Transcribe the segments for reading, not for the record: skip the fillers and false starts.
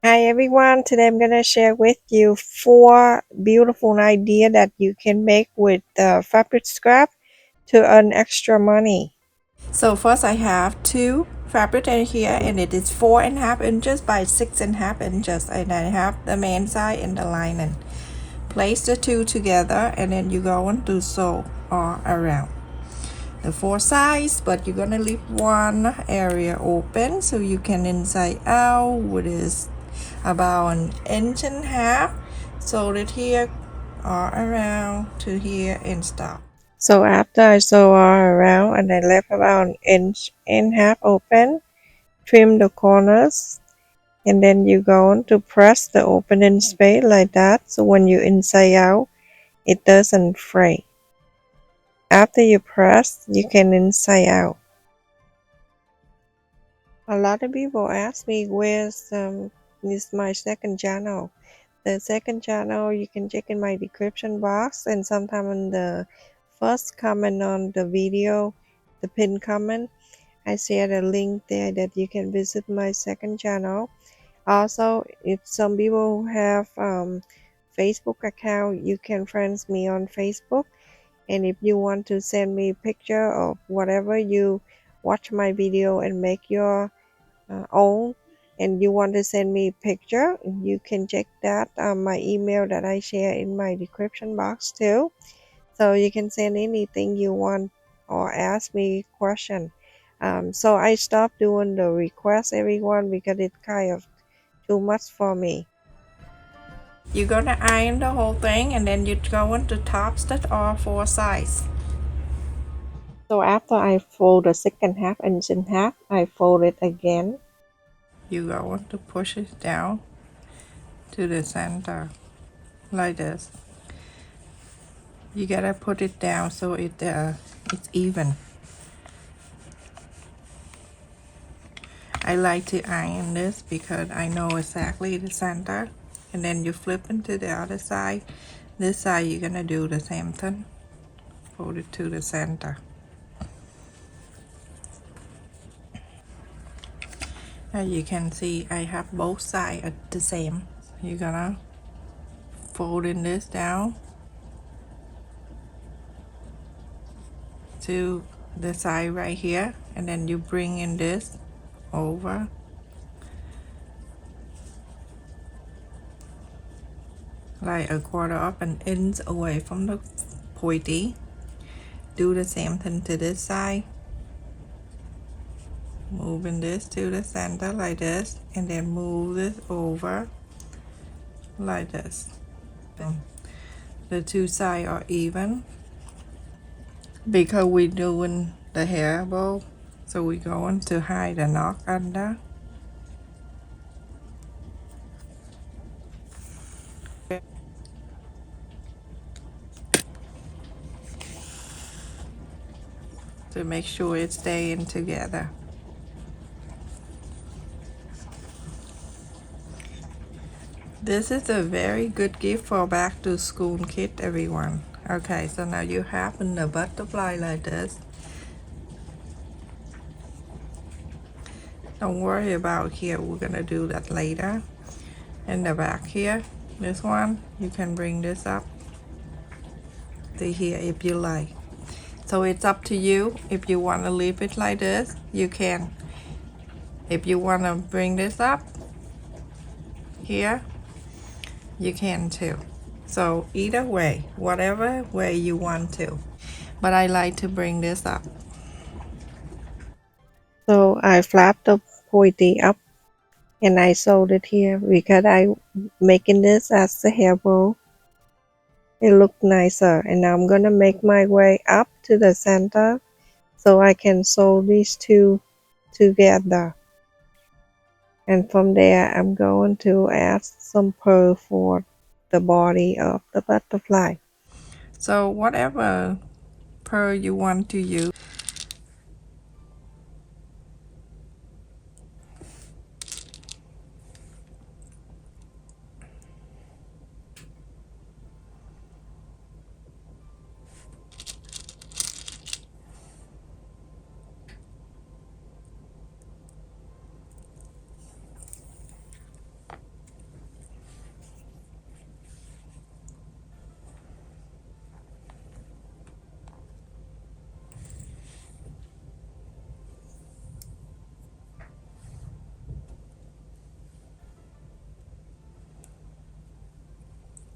Hi everyone, today I'm gonna share with you 4 beautiful ideas that you can make with fabric scrap to earn extra money. So first I have 2 fabric in here and it is 4.5 inches by 6.5 inches and I have the main side and the lining. Place the two together and then you're going to sew all around the 4 sides, but you're gonna leave one area open so you can inside out with this about 1.5 inches, sew it here all around to here and stop. So after I sew all around and I left about 1.5 inches open, trim the corners and then you're going to press the opening space like that so when you inside out it doesn't fray. After you press, you can inside out. A lot of people ask me where's is my second channel. The second channel you can check in my description box and sometime in the first comment on the video, the pinned comment, I share the link there that you can visit my second channel. Also, if some people have Facebook account, you can friends me on Facebook. And if you want to send me a picture of whatever you watch my video and make your own and you want to send me a picture, you can check that on my email that I share in my description box too. So you can send anything you want or ask me question. So I stopped doing the request everyone because it's kind of too much for me. You're gonna iron the whole thing and then you're going to top stitch all 4 sides. So after I fold the second half and in half, I fold it again. You're going to push it down to the center like this. You gotta put it down so it's even. I like to iron this because I know exactly the center. And then you flip into the other side. This side you're gonna do the same thing. Fold it to the center. As you can see, I have both sides at the same. You're gonna fold in this down to the side right here, and then you bring in this over like 1/4 inch away from the pointy. Do the same thing to this side, moving this to the center like this, and then move this over like this. The 2 sides are even because we're doing the hair bow, so we're going to hide the knot under. To make sure it's staying together. This is a very good gift for back to school kit, everyone. Okay, so now you have the butterfly like this. Don't worry about here, we're gonna do that later. In the back here, this one, you can bring this up to here if you like. So it's up to you. If you want to leave it like this, you can. If you want to bring this up here, you can too. So either way, whatever way you want to. But I like to bring this up. So I flap the pointy up and I sewed it here because I making this as a hair bow. It looked nicer, and now I'm gonna make my way up to the center so I can sew these two together. And from there I'm going to add some pearl for the body of the butterfly. So whatever pearl you want to use.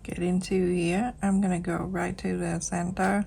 get into here. I'm gonna go right to the center.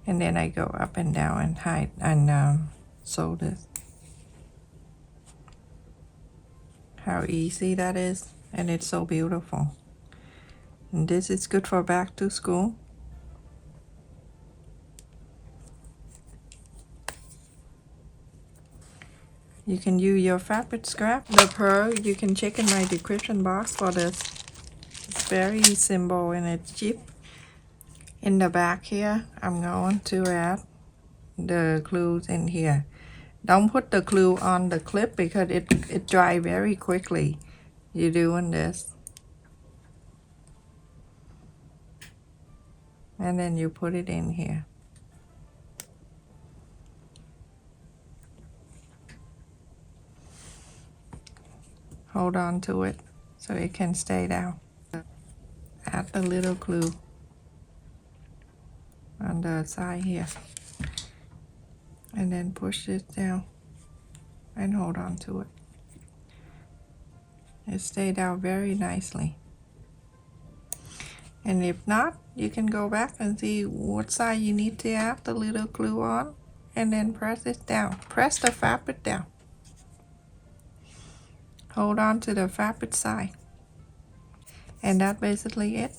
And then I go up and down and hide and sew this. How easy that is, and it's so beautiful. And this is good for back to school. You can use your fabric scrap. The pearl, you can check in my description box for this. It's very simple and it's cheap. In the back here, I'm going to add the clues in here. Don't put the glue on the clip because it dries very quickly. You're doing this. And then you put it in here. Hold on to it so it can stay down. Add the little glue on the side here. And then push it down and hold on to it. It stayed down very nicely. And if not, you can go back and see what side you need to add the little glue on and then press it down. Press the fabric down. Hold on to the fabric side. And that's basically it.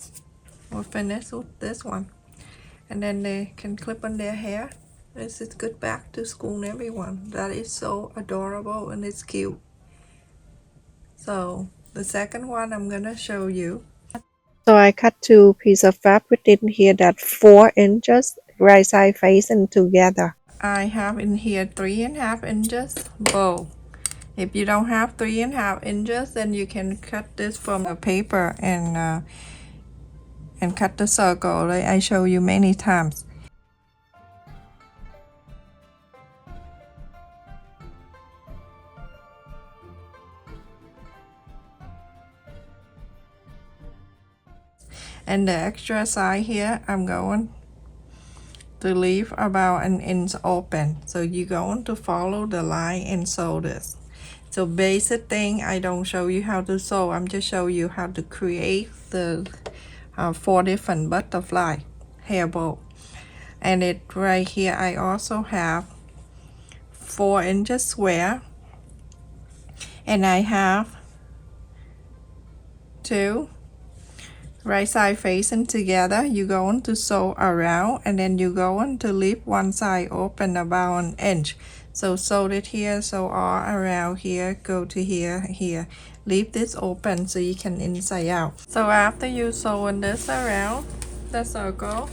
We'll finish with this one. And then they can clip on their hair. This is good back to school, everyone. That is so adorable and it's cute. So the second one I'm gonna show you. So I cut two pieces of fabric in here that 4 inches right side facing together. I have in here 3.5 inches bow. If you don't have 3.5 inches, then you can cut this from the paper and cut the circle like I show you many times. And the extra side here, I'm going to leave about an inch open. So you're going to follow the line and sew this. So basic thing, I don't show you how to sew. I'm just show you how to create the 4 different butterfly hair bow. And it right here, I also have 4 inches square. And I have 2 right side facing together. You're going to sew around and then you're going to leave one side open about an inch. So sew it here, sew all around here, go to here, here. Leave this open so you can inside out. So after you sewing this around the circle,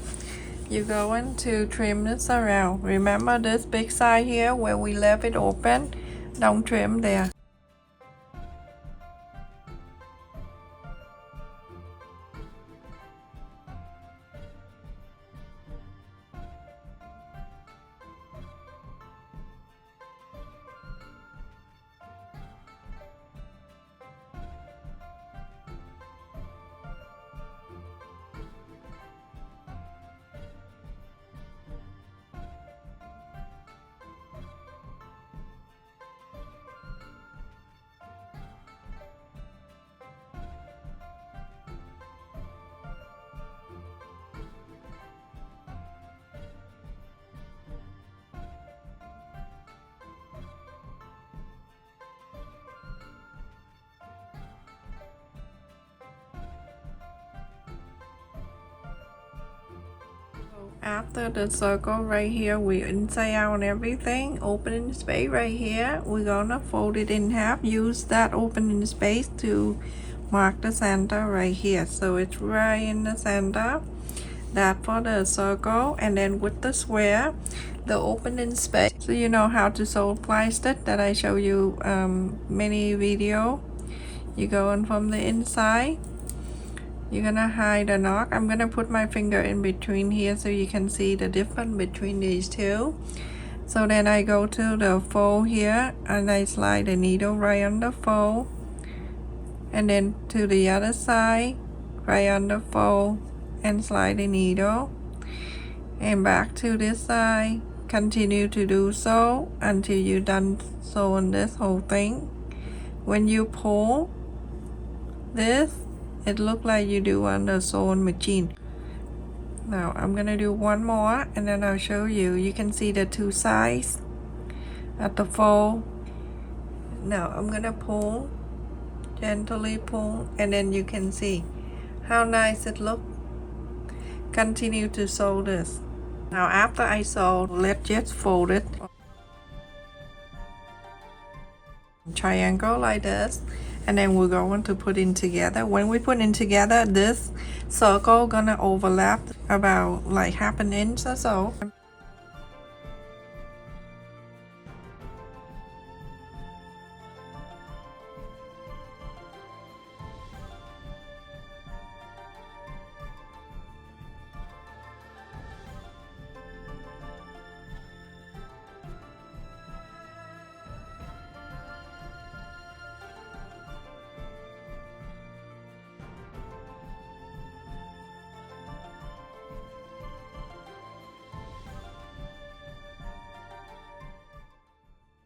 you're going to trim this around. Remember this big side here where we left it open? Don't trim there. After the circle right here, we inside out and everything, opening space right here, we're gonna fold it in half, use that opening space to mark the center right here. So it's right in the center. That for the circle, and then with the square, the opening space. So you know how to sew fly stitch that I show you many video. You go in from the inside. You're gonna hide the knot. I'm gonna put my finger in between here so you can see the difference between these two. So then I go to the fold here and I slide the needle right on the fold, and then to the other side right on the fold and slide the needle, And back to this side. Continue to do so until you're done sewing this whole thing. When you pull this, it looks like you do on the sewing machine. Now I'm gonna do one more and then I'll show you. You can see the two sides at the fold. Now I'm gonna pull, gently pull, and then you can see how nice it looks. Continue to sew this. Now after I sew, let's just fold it triangle like this, and then we're going to put in together. When we put in together, this circle gonna overlap about like half an inch or so.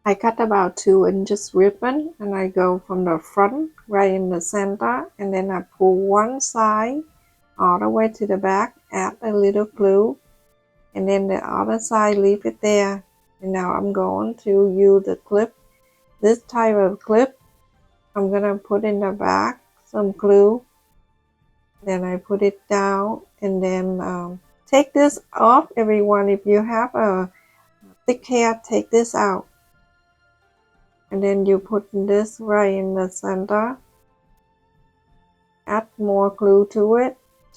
I cut about 2 inches ribbon and I go from the front right in the center, and then I pull one side all the way to the back, add a little glue, and then the other side leave it there. And now I'm going to use the clip, this type of clip. I'm gonna put in the back some glue, then I put it down, and then take this off, everyone. If you have a thick hair, take this out. And then you put this right in the center, add more glue to it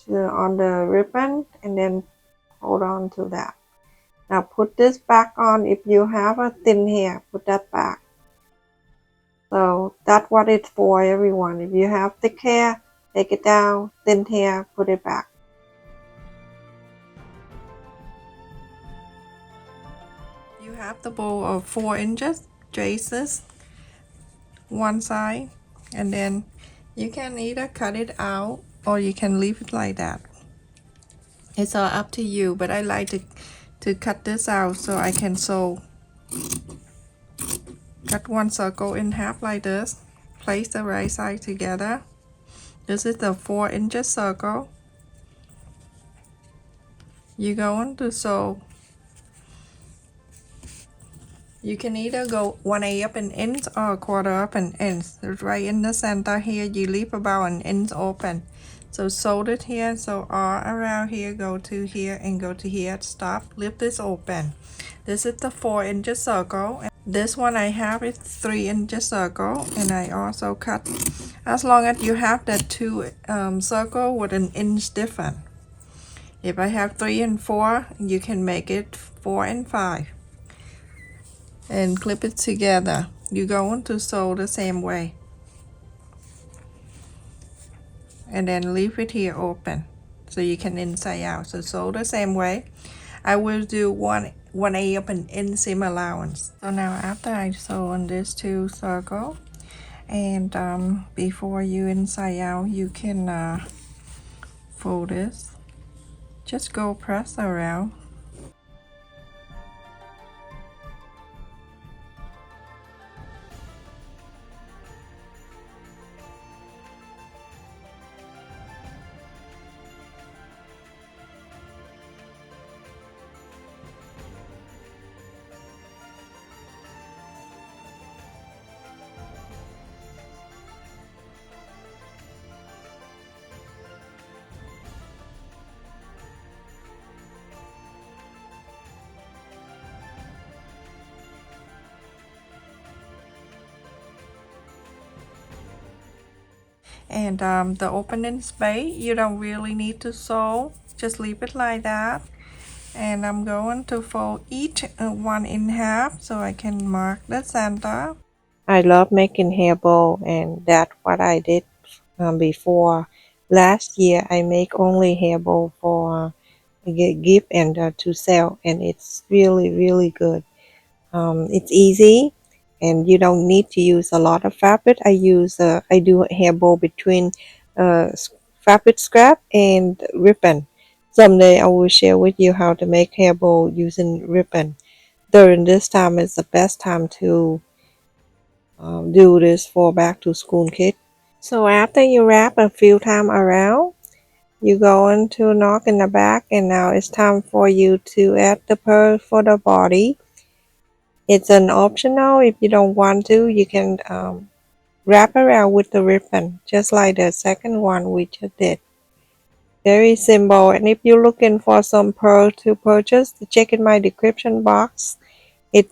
on the ribbon, and then hold on to that. Now put this back on. If you have a thin hair, put that back. So that's what it's for, everyone. If you have thick hair, take it down. Thin hair, put it back. You have the bow of 4 inches, traces one side, and then you can either cut it out or you can leave it like that. It's all up to you, but I like to cut this out so I can sew. Cut one circle in half like this. Place the right side together. This is the 4 inches circle. You're going to sew. You can either go 1/8 of an inch or 1/4 of an inch. Right in the center here, you leave about an inch open. So sew it here, so all around here, go to here and go to here, stop, leave this open. This is the 4 inches circle. This one I have is 3 inches circle, and I also cut, as long as you have the two circle with an inch difference. If I have 3 and 4, you can make it 4 and 5. And clip it together. You're going to sew the same way. And then leave it here open so you can inside out. So sew the same way. I will do 1/8 of an inch seam allowance. So now after I sew on this two circle, and before you inside out, you can fold this. Just go press around. And the opening space, you don't really need to sew, just leave it like that. And I'm going to fold each one in half so I can mark the center. I love making hair bow, and that's what I did before. Last year I make only hair bow for gift and to sell, and it's really good. It's easy, and you don't need to use a lot of fabric. I do hair bow between fabric scrap and ribbon. Someday I will share with you how to make hair bow using ribbon. During this time is the best time to do this for back to school kid. So after you wrap a few times around, you go into knock in the back, and now it's time for you to add the pearl for the body. It's an optional. If you don't want to, you can wrap around with the ribbon, just like the second one we just did. Very simple. And if you're looking for some pearl to purchase, check in my description box. It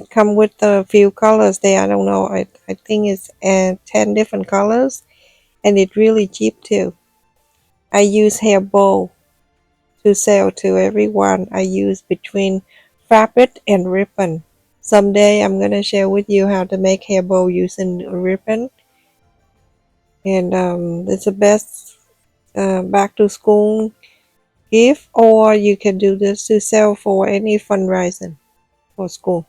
come with a few colors there. I don't know. I think it's 10 different colors, and it's really cheap too. I use hair bow to sell to everyone. I use between fabric and ribbon. Someday I'm gonna share with you how to make hair bow using ribbon, and it's the best back to school gift, or you can do this to sell for any fundraising for school.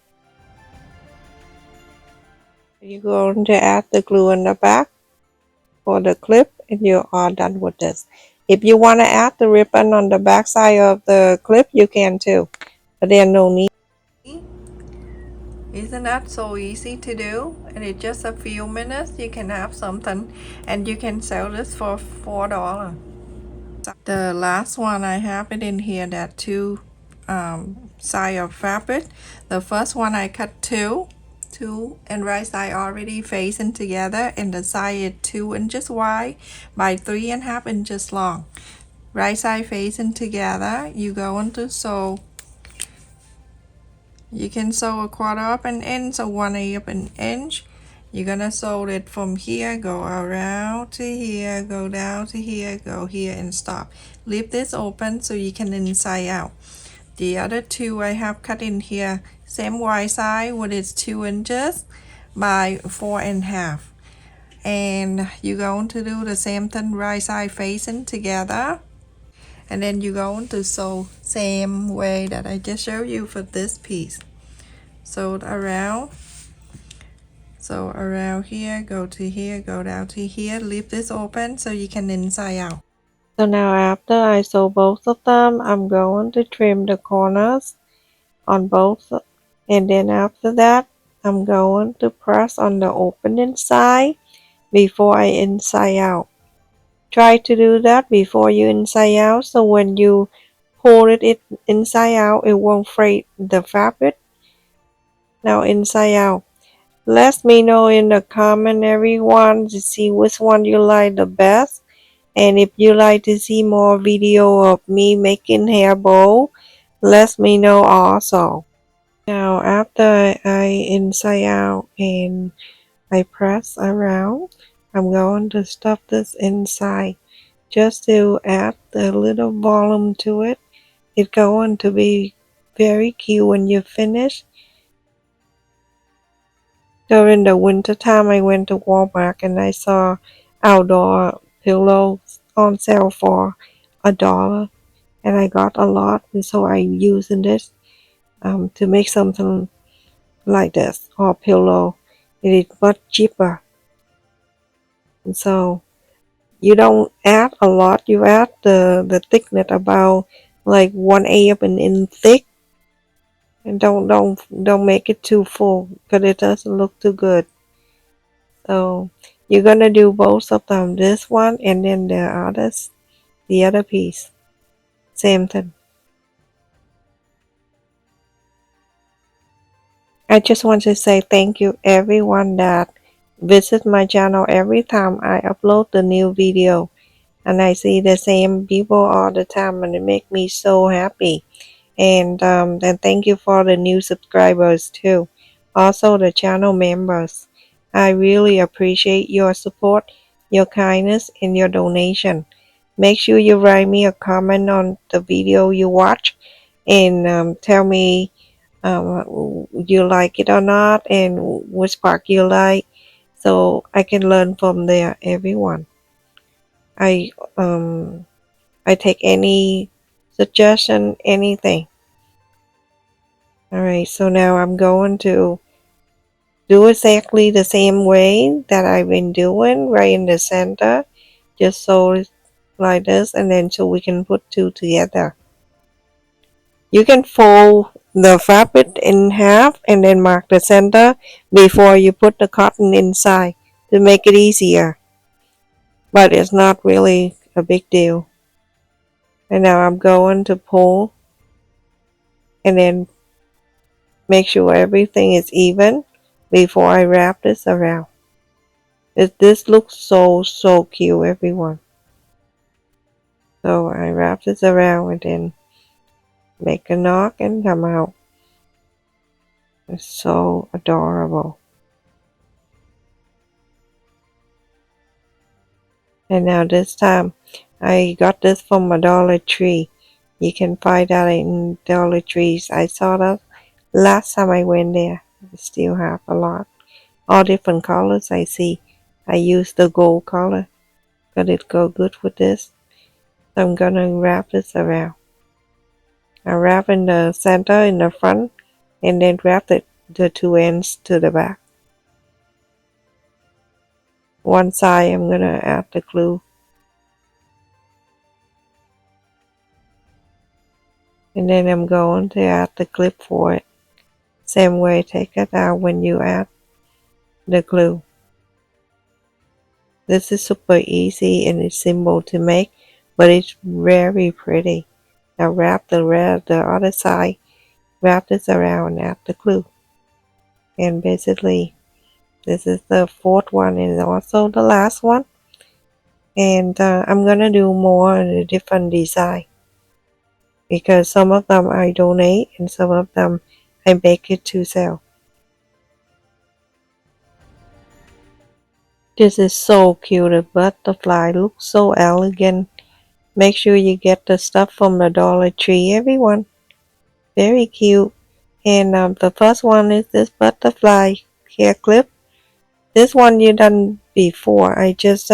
You're going to add the glue on the back for the clip, and you are done with this. If you want to add the ribbon on the back side of the clip, you can too, but there's no need. Isn't that so easy to do? And in just a few minutes you can have something, and you can sell this for $4. The last one I have it in here, that two side of fabric. The first one I cut two, and right side already facing together, and the side is 2 inches wide by 3.5 inches long. Right side facing together. You go into sew. You can sew a 1/4 of an inch or 1/8 of an inch. You're gonna sew it from here, go around to here, go down to here, go here, and stop. Leave this open so you can inside out. The other two I have cut in here, same wide side, what is 2 inches by 4.5. And you're going to do the same thing, right side facing together. And then you're going to sew same way that I just showed you for this piece. Sew around. So around here, go to here, go down to here, leave this open so you can inside out. So now after I sew both of them, I'm going to trim the corners on both, and then after that I'm going to press on the opening side before I inside out. Try to do that before you inside out, so when you pull it inside out, it won't fray the fabric. Now inside out. Let me know in the comment, everyone, to see which one you like the best. And if you like to see more video of me making hair bow, let me know also. Now after I inside out and I press around, I'm going to stuff this inside just to add a little volume to it. It's going to be very cute when you finish. During the winter time, I went to Walmart and I saw outdoor pillows on sale for $1, and I got a lot, and so I'm using this to make something like this, or pillow. It is much cheaper, and so you don't add a lot. You add the thickness about like 1/8 of an inch thick, and don't make it too full because it doesn't look too good. So you're gonna do both of them, this one and then the other piece, same thing. I just want to say thank you everyone that visit my channel every time I upload the new video, and I see the same people all the time, and it makes me so happy. And thank you for the new subscribers too, also the channel members. I really appreciate your support, your kindness, and your donation. Make sure you write me a comment on the video you watch, and tell me you like it or not, and which part you like, so I can learn from there, everyone. I um I take any suggestion, anything. Alright, so now I'm going to do exactly the same way that I've been doing right in the center, just so like this, and then so we can put two together. You can fold the fabric in half and then mark the center before you put the cotton inside to make it easier, but it's not really a big deal. And now I'm going to pull and then make sure everything is even before I wrap this around. This looks so cute, everyone. So I wrap this around and then make a knot and come out. It's so adorable. And now this time I got this from a Dollar Tree. You can find that in Dollar Trees. I saw that last time I went there. I still have a lot. All different colors I see. I use the gold color. But it go good with this. So I'm gonna wrap this around. I wrap in the center in the front and then wrap the two ends to the back. One side I'm gonna add the glue. And then I'm going to add the clip for it. Same way, take it out when you add the glue. This is super easy and it's simple to make, but it's very pretty. Now wrap the other side, wrap this around and add the glue. And basically, this is the fourth one and also the last one. And I'm gonna do more in a different design because some of them I donate and some of them I make it to sell. This is so cute. The butterfly looks so elegant. Make sure you get the stuff from the Dollar Tree, everyone. Very cute. And the first one is this butterfly hair clip. This one you done before. I just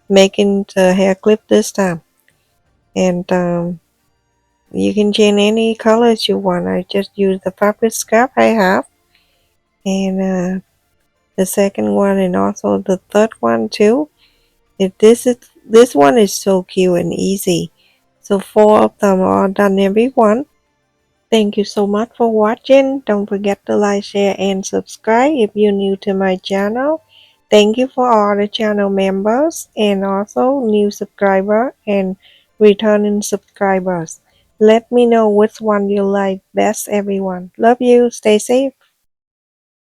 making the hair clip this time. And you can change any colors you want. I just use the fabric scrap I have. And the second one and also the third one too. This one is so cute and easy. So four of them are done, everyone. Thank you so much for watching. Don't forget to like, share, and subscribe if you're new to my channel. Thank you for all the channel members and also new subscriber and returning subscribers. Let me know which one you like best, everyone. Love you. Stay safe.